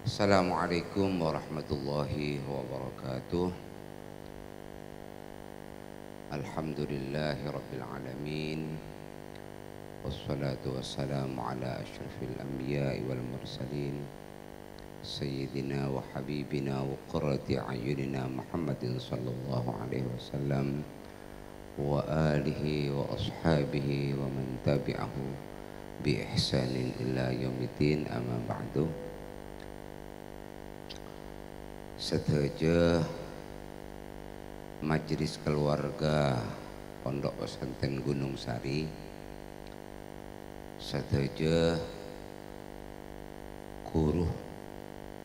Assalamualaikum warahmatullahi wabarakatuh. Alhamdulillahi rabbil alamin. Wassalatu wassalamu ala asyrafil anbiya'i wal mursalin Sayyidina wa habibina wa qurrati a'yunina Muhammadin sallallahu alaihi wasallam wa alihi wa ashabihi wa man tabi'ahu bi ihsanin ila yaumiddin, amma ba'du. Seteja majelis keluarga Pondok Pesantren Gunung Sari, seteja guru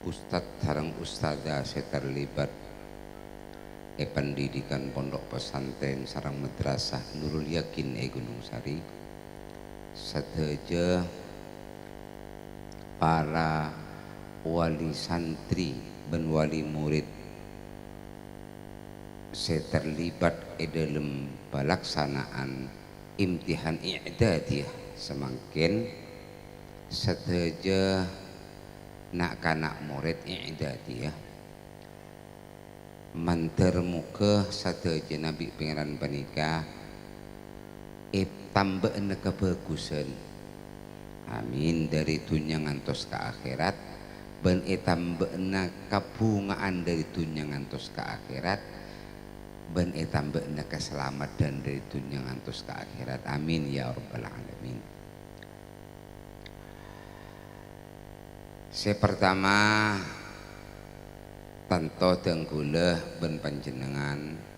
ustadz sareng ustadzah saya terlibat pendidikan pondok pesantren sareng madrasah Nurul Yakin Gunung Sari, seteja para wali santri dan wali murid saya terlibat dalam pelaksanaan imtihan i'dadiyah semakin seteja nak kanak murid i'dadiyah manter muka seteja Nabi Pangeran Panika tambahna kebagusan, amin, dari dunia ngantos ke akhirat, ben tambahna kabungaan dari dunia ngantos ke akhirat, ben tambahna keselamatan dari dunia ngantos ke akhirat, amin ya rabbal alamin. Saya pertama tanto tengguleh ben panjenengan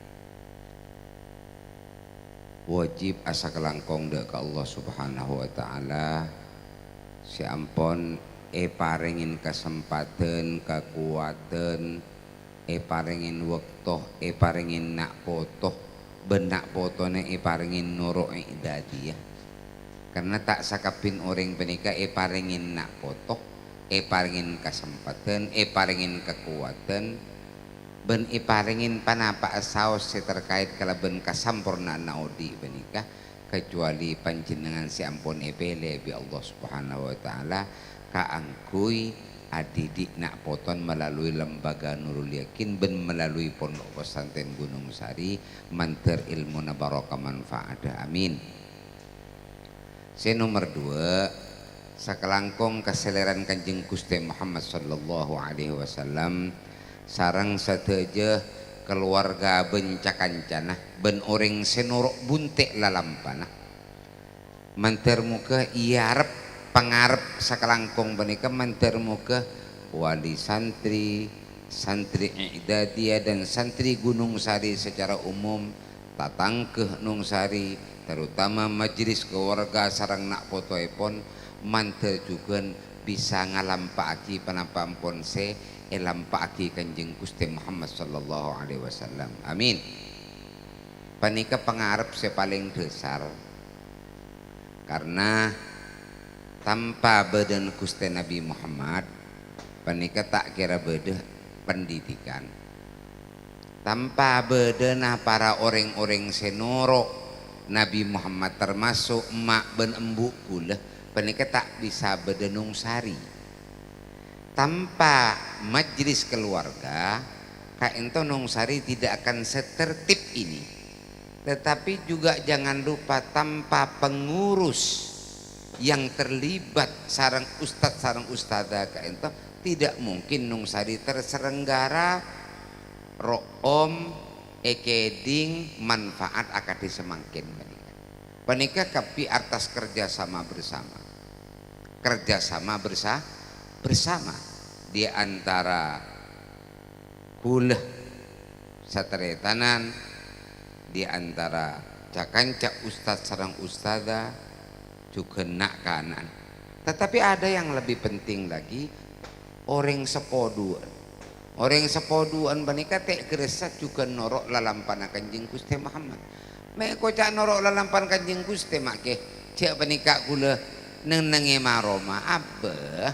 wajib asa kelangkong dek ke Allah subhanahu wa ta'ala si ampun paringin kesempatan, kekuatan, paringin waktu, paringin nak potoh, benak potone paringin nuruk i'dadiyah. Karena tak sakapin orang penika paringin nak potoh, paringin kesempatan, paringin kekuatan, ben paringin panapa saos terkait kalaben kasampurnaan naudi penika kecuali panjenengan si ampun pele bi Allah subhanahu wa ta'ala kaangkui adidik nak poton melalui lembaga Nurul Yakin ben melalui pondok pesantren Gunung Sari manter ilmu barokah manfaat, amin. Saya nomor 2 sakelangkong keseleran Kanjeng Gusti Muhammad sallallahu alaihi wasallam sarang sateja keluarga bencakancana ben orang senuruk buntek lalampana manter muka iarep pangarep sakelangkong benika manter muka wali santri, santri i'dadiyah dan santri Gunung Sari secara umum tatangkeh Nung Sari terutama majelis keluarga sarang nak potoepon manter juga bisa ngalampaaki panapampon se lampaaki Kanjeng Gusti Muhammad sallallahu alaihi wasallam, amin. Panika pangarep saya paling besar karena tanpa badan Gusti Nabi Muhammad panika tak kira bedah pendidikan, tanpa badan para orang-orang senoro Nabi Muhammad termasuk emak ben embu kula panika tak bisa bedenung Sari. Tanpa majelis keluarga kaento Nung Sari tidak akan setertib ini. Tetapi juga jangan lupa tanpa pengurus yang terlibat sarang ustadz sarang ustadzah kaento tidak mungkin Nung Sari terselenggara room ekeding manfaat akadi semangkin panika kapi atas kerjasama bersama di antara kuleh sateretanan di antara cakanca ustadz sarang ustadzah juga nak kanan. Tetapi ada yang lebih penting lagi, orang sepoduan banika tek geresat juga norok lalampana Kanjeng Gusti Muhammad. Me kocak norok lalampan Kanjeng Gusti make cek banika kula neng maroma abah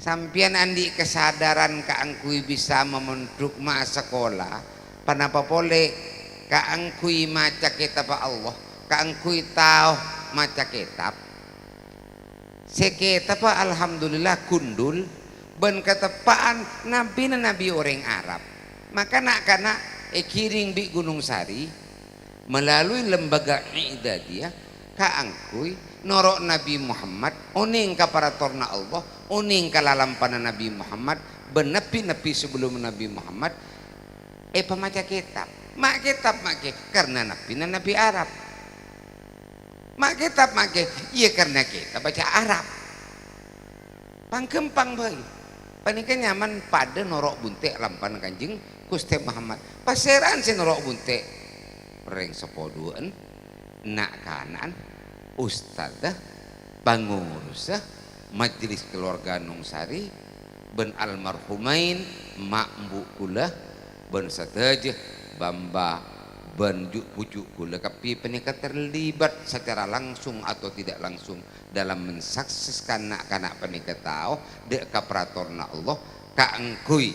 sampian andi kesadaran kaangkui bisa memenduk ma sekolah panapa boleh kaangkui maca kitab Allah kaangkui tahu maca kitab seketa pak alhamdulillah kundul ben ketepaan nabi orang Arab. Maka nak kana kiring di Gunung Sari melalui lembaga I'dadiyah kaangkui norok Nabi Muhammad uning kaparatorna Allah uning kalalampana Nabi Muhammad benepi-nepi sebelum Nabi Muhammad pemaca kitab mak kitab karena Nabi Arab mak kitab iya karena kita baca Arab pangkempang bayi panika nyaman pada norok bunte lampan Kanjeng Gusti Muhammad paseran si norok bunte reng sepoduan nak kanan ustadzah pengurusah majelis keluarga Nungsari ben almarhumain mak mbuk kula ben sateja bamba ben pucuk kula tapi penika terlibat secara langsung atau tidak langsung dalam mensukseskan nak kanak penika tahu dek kaparatorna Allah kaengkui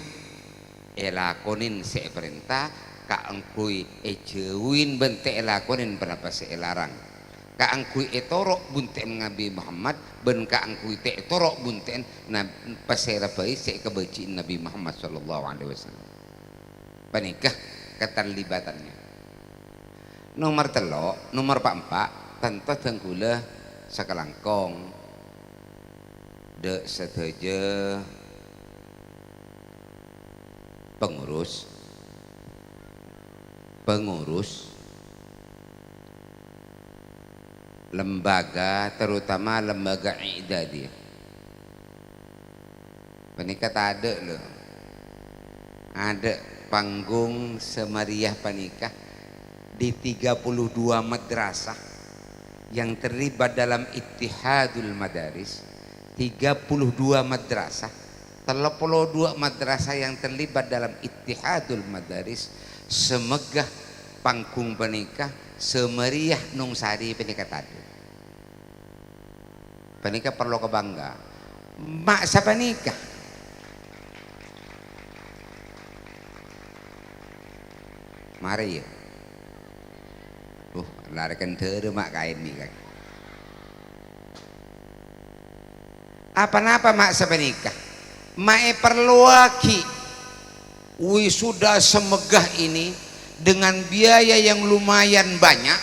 elakonin se perintah kaengkui ejeuin bente elakonin berapa se elarang kaangkui etorok bunten Nabi Muhammad ben kaangkui te etorok bunten na pasera bayi se kebeciin Nabi Muhammad sallallahu alaihi wasallam panikah keterlibatannya nomor telok nomor empat tentu tenggula sakalangkong de seteja pengurus lembaga terutama lembaga I'dadiyah panika ada loh ada panggung semariah panikah di 32 madrasah yang terlibat dalam Ittihadul Madaris 32 madrasah 32 madrasah yang terlibat dalam Ittihadul Madaris semegah panggung panikah semeriah Nungsari panika tadi panika perlu kebangga mak siapa nikah mari ya larikan tere mak kain nikah apa-apa mak siapa nikah mak perlu lagi wisuda semegah ini dengan biaya yang lumayan banyak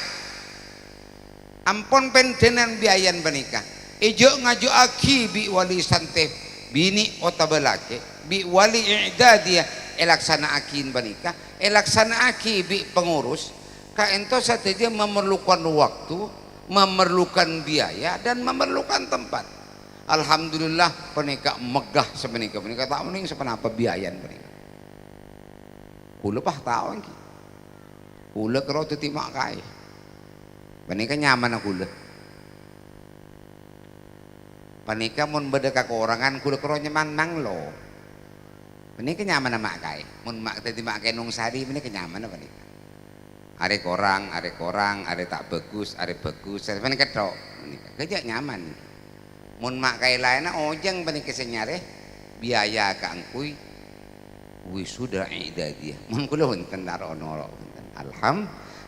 ampun pentenan biayan menikah ijo ngaju aki bi wali sante bini otabelake bi wali I'dadiyah elaksana akin menikah elaksana aki bi pengurus kaento sateja memerlukan waktu memerlukan biaya dan memerlukan tempat alhamdulillah penikah megah semenikah tak mending sepenapa biayan menikah kula pah tahu ki kula karo tuti mak kae panika nyaman kula panika mun beda kakorangan kula karo nyaman nang lo panika nyaman mak kae mun mak tadi mak kae Nungsari panika nyaman panika are korang are tak bagus panika tok panika gejak nyaman mun mak kae laena ojeng panika senyare biaya kaangkui wisuda I'dadiyah mun kula wonten naro-naro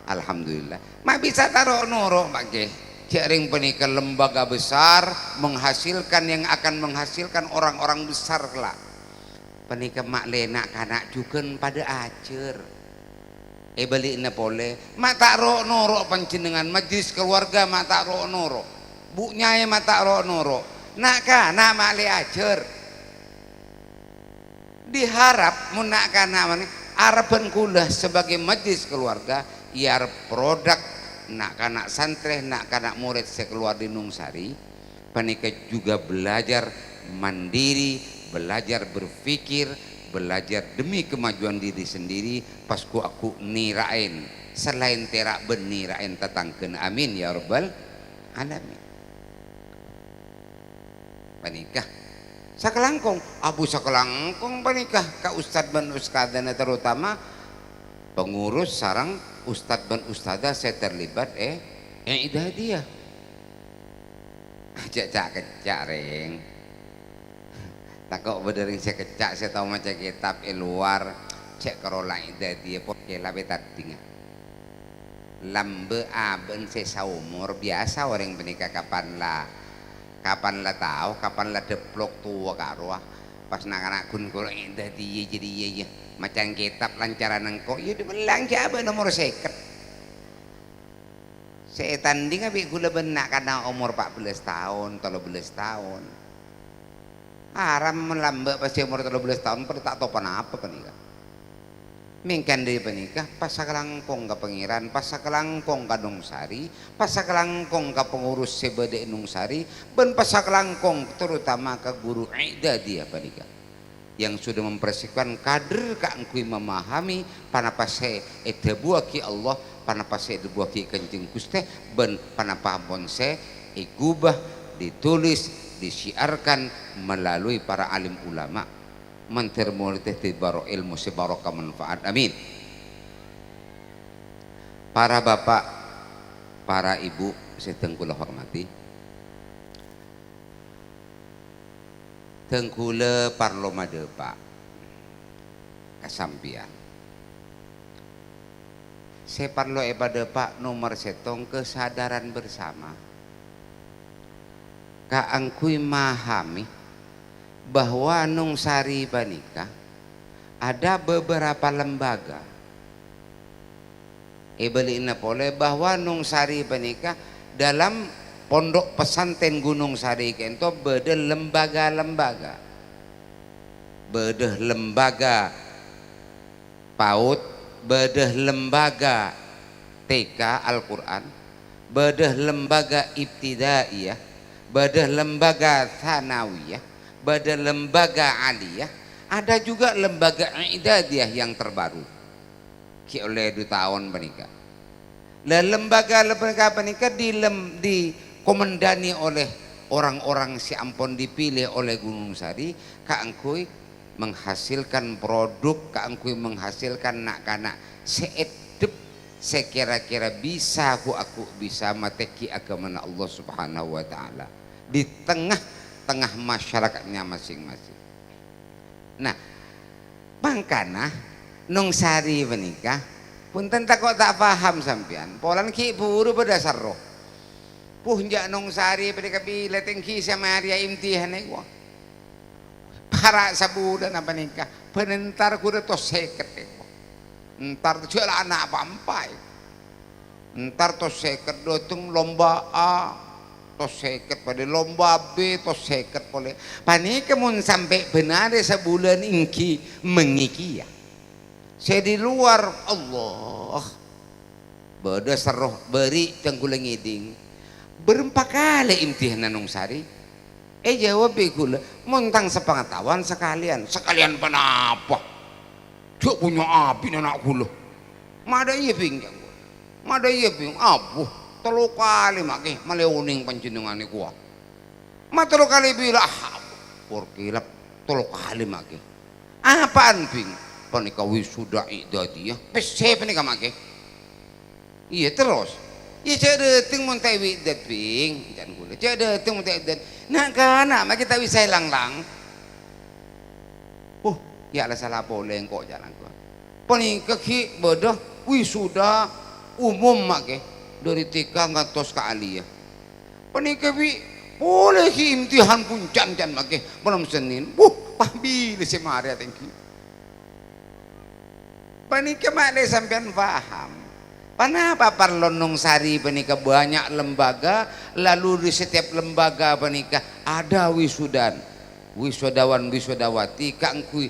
alhamdulillah mak bisa taruh noro pakai jaring penikah lembaga besar menghasilkan yang akan menghasilkan orang-orang besar kelak penikah mak lenak kanak juga pada acer balik napole mak taruh noro panjenengan majelis keluarga mak taruh noro bu nyai mak taruh noro nak kana mak le acer diharap munak kana Araban kula sebagai majelis keluarga iar produk nak kanak santri nak kanak murid sekeluar di Nungsari panika juga belajar mandiri belajar berpikir belajar demi kemajuan diri sendiri pasku aku nirain selain terak benirain tetangkeun amin ya rabbal alamin panikah sakelangkong abu sakelangkong panikah ka ustad ban ustadana terutama pengurus sarang ustad ban ustadah saya terlibat I'dadiyah kecak reng takok bedering saya kecak saya tahu macam kitab luar cek kerola I'dadiyah pokoknya labe tadinya lambe aben saya saumur biasa orang menikah kapan lah tahu kapan lah deplok tua karuah pas nak kun kulo dadi jadi iya macam kitab lancaran engko ya dibelang siapa nomor seket saya tanding abi gula benak karena umur 14 tahun 13 tahun haram melambak pasti umur 13 tahun pada tak tahu apa penikah mingkan dari penikah pas sakelangkong ke pengiran pas sakelangkong ke Nungsari pas sakelangkong ke pengurus sebede Nungsari ben pas sakelangkong terutama ke guru Ida dia penikah yang sudah mempersiapkan kader keangkui memahami panapa saya etebuah ki Allah panapa saya etebuah ki Kanjeng Gusti ben panapa pun saya igubah ditulis disiarkan melalui para alim ulama mentermoliteh tibaro ilmu sebarokah manfaat amin. Para bapak para ibu saya tengkula hormati tengkula parloma depak kasampian saya parlo depak nomor setong kesadaran bersama kaangkui mahami bahwa Nungsari Banika ada beberapa lembaga beliin boleh bahwa Nungsari Banika dalam pondok pesantren Gunung Sari kento beda lembaga-lembaga beda lembaga PAUD beda lembaga TK Al-Quran beda lembaga ibtidaiyah beda lembaga thanawiyah beda lembaga aliyah ada juga lembaga idadiyah yang terbaru ki oleh 2 tahun menikah dan lembaga-lembaga menikah di komandani oleh orang-orang si ampun dipilih oleh Gunung Sari kaangkui menghasilkan produk kaangkui menghasilkan nak-kanak seedep sekira-kira bisa aku bisa mateki agama Allah Subhanahu wa taala di tengah-tengah masyarakatnya masing-masing. Nah, mangkana Nungsari menikah punten tak kok tak paham sampean polan ki buru berdasar roh puhjak Nungsari pada kabila tengki sama Arya imtihan gua para sabudan apa nikah penentar kuda tos seket entar tuh lah anak pampai entar tos seket dotung lomba A tos seket pada lomba B tos seket boleh panika mun sampai benar sebulan ingki mengiki ya saya di luar Allah berdasar roh beri tengkulang iding berempat kali imtihanan Nungsari jawab gula montang sepengetahuan sekalian penapa dia punya api anak gula mada iya pinggang mada iya ping abuh 3 kali makih meleuning panjenengane gua ma 3 kali bila porkilap 3 kali makih apaan ping panika wisuda idadiyah pese panika makih iya terus ya jadi ting muntai widat ping jangan gula jadi ting muntai widat nak kana mak kita bisa lang-lang ya lah salah boleh kok jalan gua poni kaki bodoh wisuda umum mak dari tika ngatos ka aliyah poni kabi boleh ki imtihan puncan jan mak malam Senin pahbili si Maria thank you poni kemana sampean paham. Kenapa perlu Nungsari penikah banyak lembaga lalu di setiap lembaga penikah ada wisudawan wisudawati kaangkui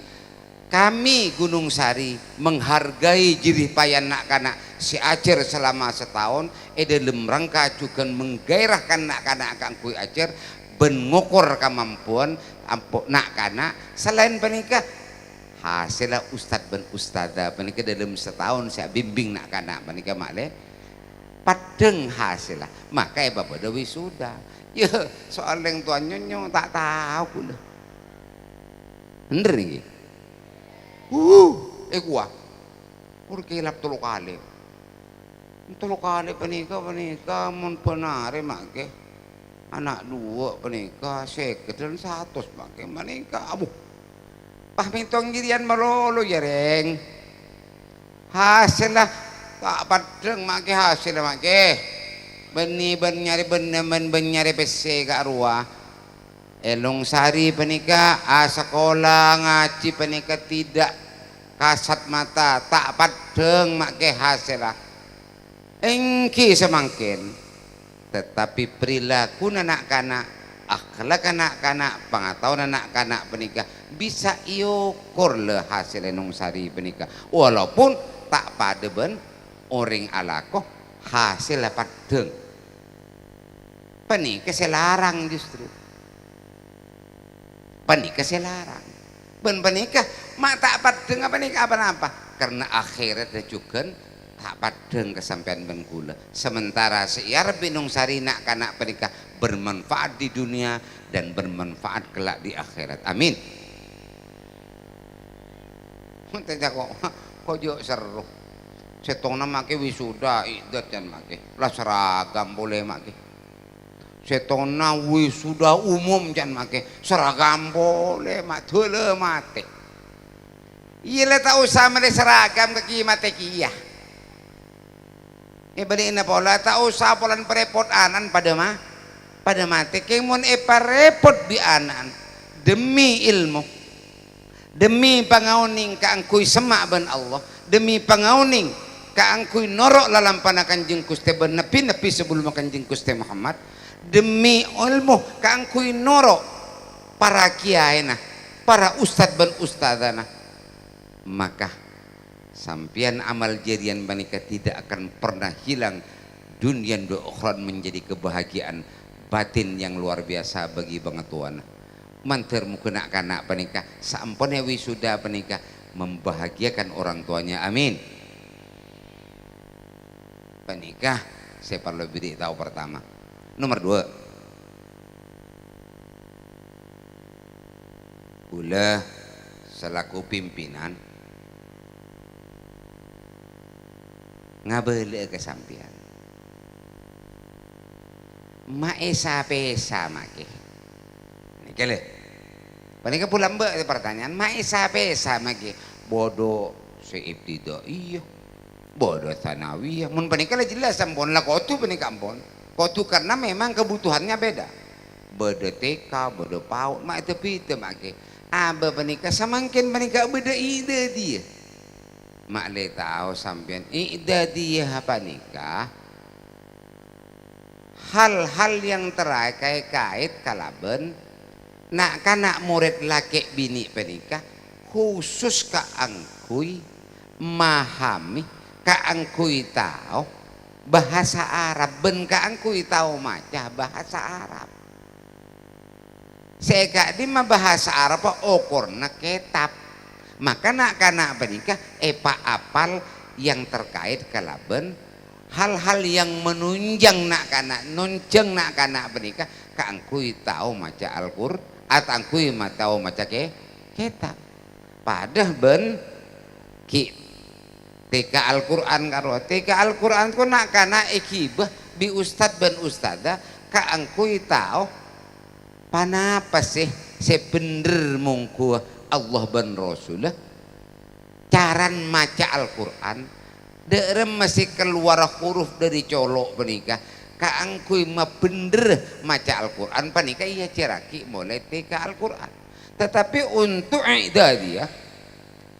kami Gunung Sari menghargai jerih payah nak-kanak si acer selama setahun dalam rangka juga menggairahkan nak-kanak kaangkui acer ben ngukur kemampuan nak-kanak selain penikah hasilnya ustadz dan ustadzah menikah dalam setahun saya bimbing nak kanak menikah makle padeng hasilnya makanya bapak dewi sudah ya soal yang tuan nyonyo tak tahu pula bener nih gua purkilap 3 kali penikah mun penare make anak 2 penikah seket dan 100 make menikah abuh pahmitong girian malolo yareng hasil lah tak padeng make hasil make beni nyari pese ka arwah Elong sari penika sekolah ngaji penika tidak kasat mata tak padeng mak ke hasilah engki semangkin, tetapi perilaku anak-anak, akhlak anak-anak, pengetahuan anak-anak penika bisa iukur le hasil enung sari penika walaupun tak pada ben orang alakoh hasil padeng penika selarang justru penika selarang ben penika mak tak padeng apa nikah apa-apa karena akhirat juga tak padeng kesampaian ben kula sementara siar binung sari nak kanak penika bermanfaat di dunia dan bermanfaat kelak di akhirat amin. Tanya kok jo seru setongna make wisuda idat jan make lah seragam boleh make setongna wisuda umum jan make seragam boleh mak tule mate iya lah tak usah mele seragam ke mate kia balik na pola tak usah polan perepot anan pada mate kemon parepot bi anan demi ilmu demi pangauning kaangkuy semak ben Allah demi pangauning kaangkuy norok lalam panakan jeng Gusti ben nepi sebelum makan jeng Gusti Muhammad demi ilmu kaangkuy norok para kiai nah para ustad ben ustadana maka sampian amal jarian manika tidak akan pernah hilang dunia dan akhirat menjadi kebahagiaan batin yang luar biasa bagi bangatuan manter mukena kanak penikah sampone wisuda penikah membahagiakan orang tuanya amin. Penikah saya perlu beri tahu pertama nomor 2 ulah selaku pimpinan ngabele ke sampian maesa pesa make niki le panika pulang mbak pertanyaan maesa pesa make bodoh seibtidaiyah bodoh sanawiyah mun panika lah jelas ampun lah kotu panika ampun kotu karena memang kebutuhannya beda bodoh TK bodoh PAUD mak tepi itu make aba panika samangkin panika beda ide dia mak le tahu sampean ida dia apa nikah hal-hal yang terkait kalaben nak kanak murid laki bini penikah khusus kaangkui memahami kaangkui tahu bahasa Arab ben kaangkui tahu macah bahasa Arab seka di mah bahasa Arab okorna kitab maka nak kanak penikah pak apal yang terkait kalaben hal-hal yang menunjang nak kanak nunjang nak kanak penikah kaangkui tahu maca Al-Qur'an atau angkui tahu maca kitab padah ben ki tika Al-Qur'an karo tika Al-Qur'an ku nak kanak ikibah bi ustad ben ustada kaangkui tahu panapa sih sebener mungku Allah ben Rasulullah caran maca Al-Qur'an derem masih keluar huruf dari colok penikah kaangkui mah bener maca Al-Qur'an panika iya ceraki mulai teka Al-Qur'an tetapi untuk idadiyah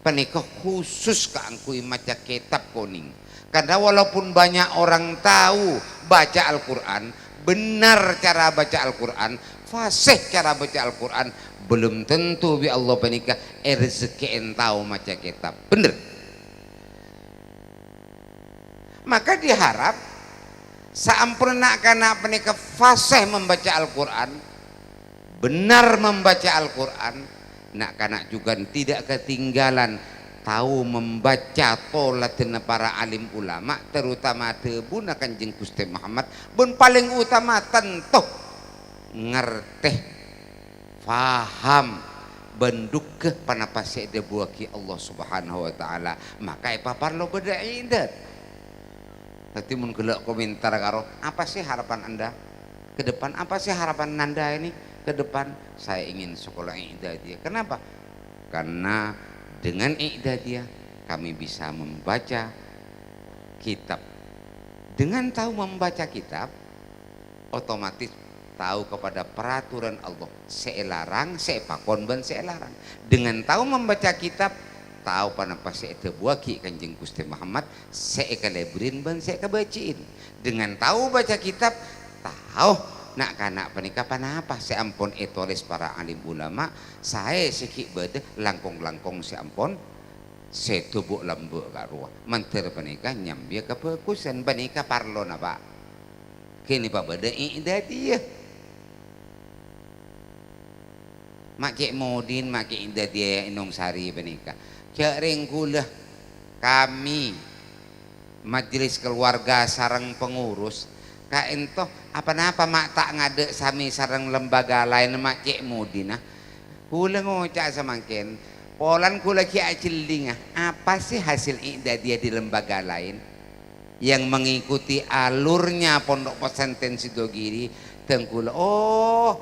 panika khusus kaangkui maca kitab kuning karena walaupun banyak orang tahu baca Al-Qur'an benar cara baca Al-Qur'an fasih cara baca Al-Qur'an belum tentu bi Allah panika rezeki entau maca kitab bener maka diharap sampurna kana panika fasih membaca Al-Qur'an benar membaca Al-Qur'an nak kana juga tidak ketinggalan tahu membaca tolaten para alim ulama terutama tebuna Kanjeng Gusti Muhammad pun paling utama tentu ngerteh faham benduk ke panapasi ada buaki Allah Subhanahu wa taala maka paparlo beda idat nanti mun gelak komentar karo apa sih harapan anda ke depan apa sih harapan anda ini ke depan saya ingin sekolah i'dadiyah kenapa karena dengan i'dadiyah kami bisa membaca kitab dengan tahu membaca kitab otomatis tahu kepada peraturan Allah, seelarang seepakon ben seelarang. Dengan tahu membaca kitab, tahu panapa seetebuaki Kanjeng Gusti Muhammad, seekalebrin ben seekabaciin. Dengan tahu baca kitab, tahu nak kanak panika panapa seampun etoles para alim ulama, saya sikit bede langkong-langkong seampun setubuk lembut karuah. Manter panika nyambia ke perkusan panika parlo napa. Kini pak bede ida dia. Mak Cik Modin, mak Cik Indah dia Inung Sari panika. Jaring kula kami majelis keluarga sarang pengurus ka ento apa-apa mak tak ngade sami sarang lembaga lain mak Cik Modin ah. Kula ngocak samangken polan kula ki aciling apa sih hasil Indah dia di lembaga lain yang mengikuti alurnya Pondok Pesantren Sidogiri tengkula. Oh,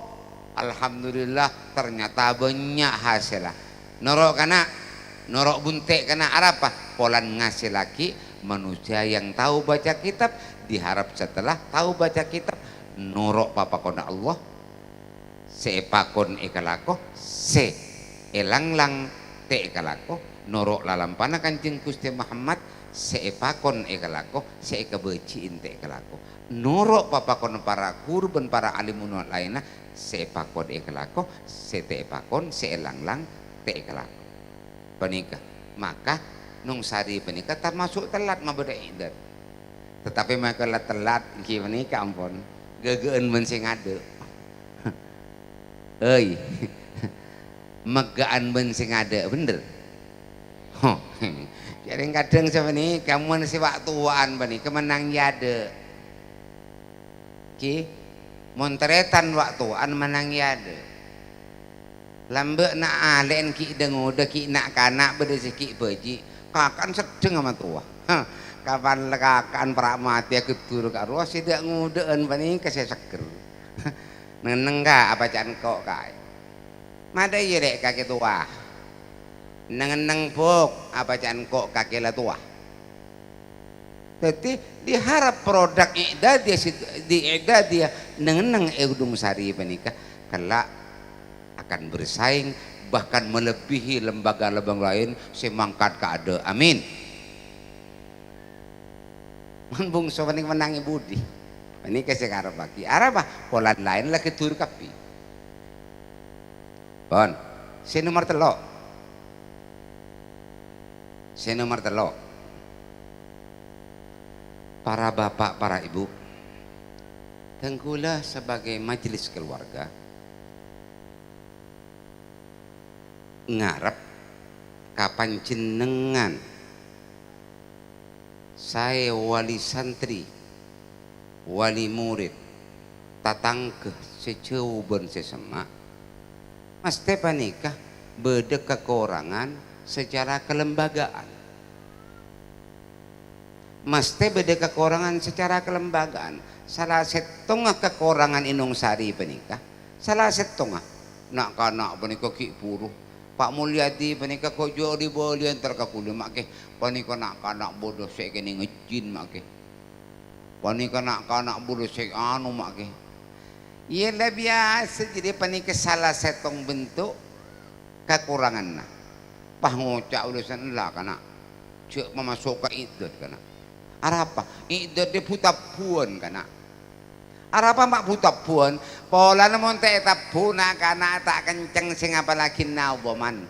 alhamdulillah ternyata banyak hasil lah. Norok kana, norok buntek kana apa? Polan ngasih lagi manusia yang tahu baca kitab, diharap setelah tahu baca kitab norok papakon Allah, seepakon ekalako, se elanglang te ekalako, norok lalampana Kanjeng Gusti Muhammad, seepakon ekalako, seekabeciin te ekalako. Norok papakon para kurban para alimun lainnya seepakon ekalako, seteepakon seelanglang te ekalako. Panika maka nung sari panika termasuk telat mabeda idat. Tetapi maka telat ki panika ampun gegeun men sing ade. Euy. Megaan ben sing ade bener. Ho. Jadi kadang sampeyan kamu si waktuan bani kemenang yade. Ki montretan waktuan menang yade. Lambe na alen ki dengo de ki nak kanak bede ki beji kakan sedeng sama tua. Kapan kakan pra mati ketur karo sidak ngudeun bani kese seger. Neneng ka apa can kok kae. Mada ye rek kaki tua. Nengeneng pok apa can kok kaki la tua. Jadi diharap produk ida dia di ida dia nengeneng eudung sari panika kelak akan bersaing bahkan melebihi lembaga-lembaga lain semangkat keada. Amin. Manbung sobaning menangi budi. Ini kasih karep bagi arah bah pola lain lagi tur kapi. Bon, si nomor telok. Si nomor telok. Para bapak, para ibu, tengkulah sebagai majelis keluarga ngarep kapan jenengan saya wali santri wali murid tatangkeh sejauh ben sesama mesti panikah beda kekurangan secara kelembagaan, mesti beda kekurangan secara kelembagaan. Salah setengah kekurangan Inung Sari panikah salah setengah nak kanak panikah ki buruh Pak Mulyadi panika kojo di bolian terkakuli make panika nak kanak bodoh sek kene ngejin make panika nak kanak bodoh sek anu make iya lah biasa. Jadi panika salah setong bentuk kekurangan nah pah ngocak urusan lah kana cek memasuk ke idot kana arapa idot di putapuan kana arapa mak putapuan pola namun te tapuna kana tak kenceng sing apalagi nauboman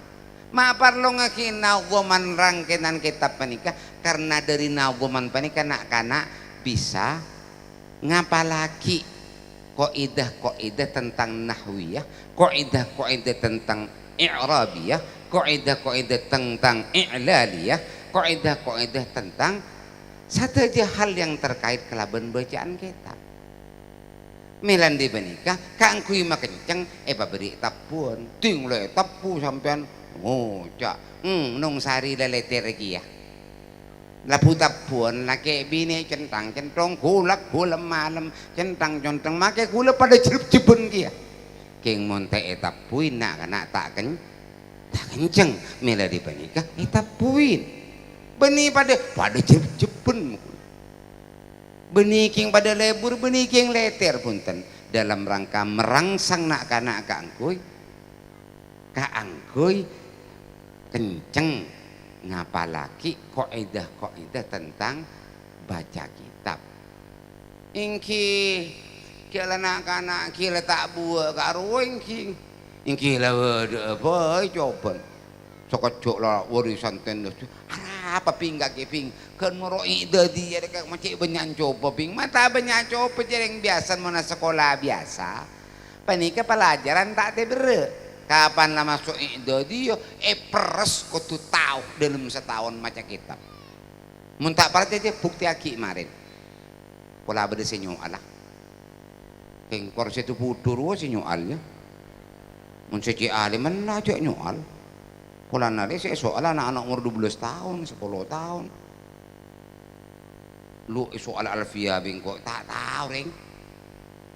mak parlo ngaki nauboman rangkenan kitab panika karena dari nauboman panika nak kana bisa ngapalaki kaidah tentang nahwiyah, kaidah tentang i'rabiyah, kaidah tentang i'laliyah, kaidah tentang satu aja hal yang terkait kelaban bacaan kitab. Melan di benika kangkui makenceng beri tapuan ting le tapu sampean ngocak nung sari leleter lagi ya lapu tapuan laki bini centang centong kulak kulam malam centang centang make kula pada cip-cipun kia king monte tapuin nak kana tak kenceng mela di benika tapuin beni pada cip-cipun beni king pada lebur beni king leter punten dalam rangka merangsang nak kana ka angkuy kenceng ngapalaki kaidah tentang baca kitab. Ingki kila nak kana kila tak buat karo ingki lah apa coba sokocok lah warisan tenda apa pinggak keping kan meroi dadi ada kak macam banyak coba ping mata banyak coba jarang biasa mana sekolah biasa panika pelajaran tak ada bere kapan lah masuk dadi yo peres kau tu tahu dalam setahun macam kitab mun tak parah aja bukti aki kemarin pola berde senyoal lah kengkor situ putur senyoalnya mun seci alim mana aja nyoal pola nari saya soal anak-anak umur 12 tahun 10 tahun lu soal alfia bingko tak tahu ring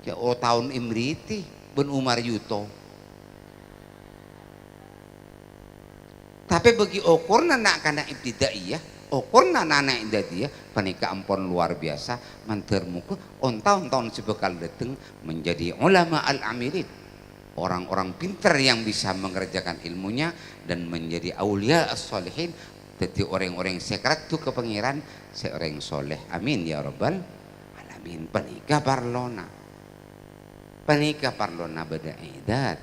ya tahun imriti ben Umar Yuto tapi bagi ukur anak kana ibtidaiyah ukur anak ibtidaiyah panika ampun luar biasa mantermuku tahun-tahun sebekal dateng menjadi ulama al-amilin orang-orang pintar yang bisa mengerjakan ilmunya dan menjadi aulia as-solihin jadi orang-orang sekrat tu ke pangeran seorang soleh amin ya rabbal alamin panika parlona beda idat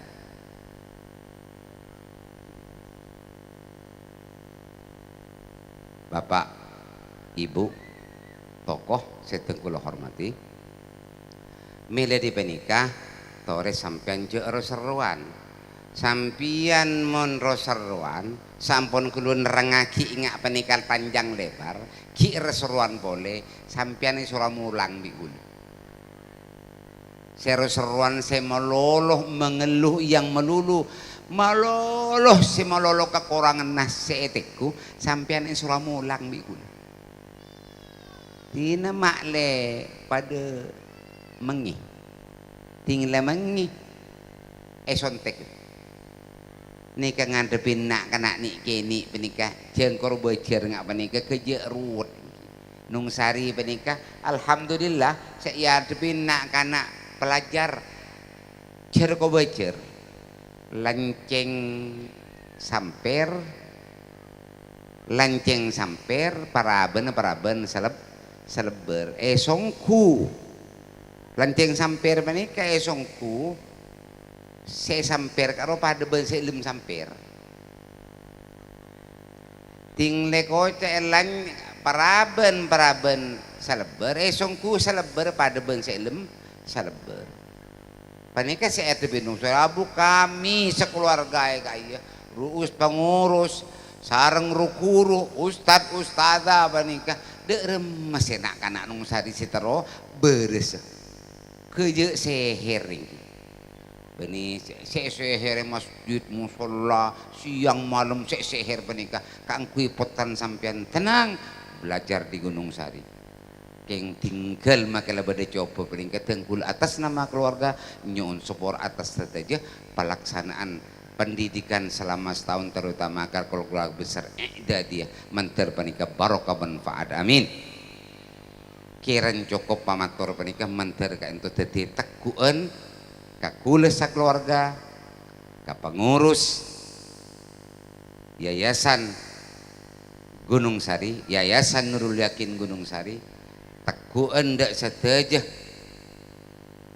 Bapak Ibu tokoh seteng kula hormati milih di panika tore sampean je seruan sampian mon seruan sampun kulun nerangaki ingat penikal panjang lebar ki seruan boleh sampian surah mulang bigul seruan saya meloloh mengeluh yang melulu maloloh si maloloh kekurangan nasihatku sampian surah mulang bigul dina makle pada mengi tinggal mengi esontek nika ngadepin nak kena nik kini penikah jengkor becer ngak penikah keje ruwet nung sari penikah alhamdulillah saya adepin nak kena pelajar cer ko becer lanceng samper paraben seleber esongku lanceng samper menika esongku saya samper karo pada bahasa ilmu samper ting leko celan paraben seleber esongku seleber pada bahasa ilmu seleber panika saya bingung abu kami sekeluarga kaya ruus pengurus sareng rukuru ustadzah panika derem masih nak kanak nung sari sitero beres keje seher ini seher masjid musola siang malam seher penikah kang kui potan sampean tenang belajar di Gunung Sari keng tinggal makalah pada coba penikah tengkul atas nama keluarga nyun support atas saja pelaksanaan pendidikan selama setahun terutama akar keluarga besar dia menter penikah barokah manfaat amin kiran cukup pamatur penikah menter ka ento dadi teguan ka kula sakeluarga ka pengurus yayasan Gunung Sari yayasan Nurul Yakin Gunung Sari teguan dak sateja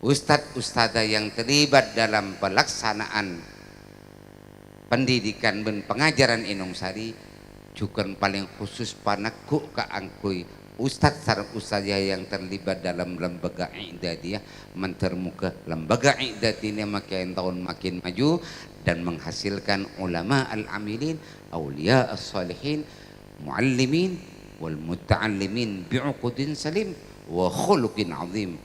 ustadz-ustadzah yang terlibat dalam pelaksanaan pendidikan dan pengajaran Inung Sari juga paling khusus panaku ka angkui ustadz sareng ustazah yang terlibat dalam lembaga i'dadiyah mentermuka lembaga i'dadiyah makin tahun makin maju dan menghasilkan ulama al-amilin aulia as-salihin muallimin wal muta'allimin bi'uqudin salim wa khuluqin azim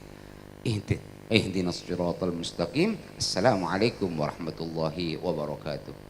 ihdinas siratal mustaqim. Assalamualaikum warahmatullahi wabarakatuh.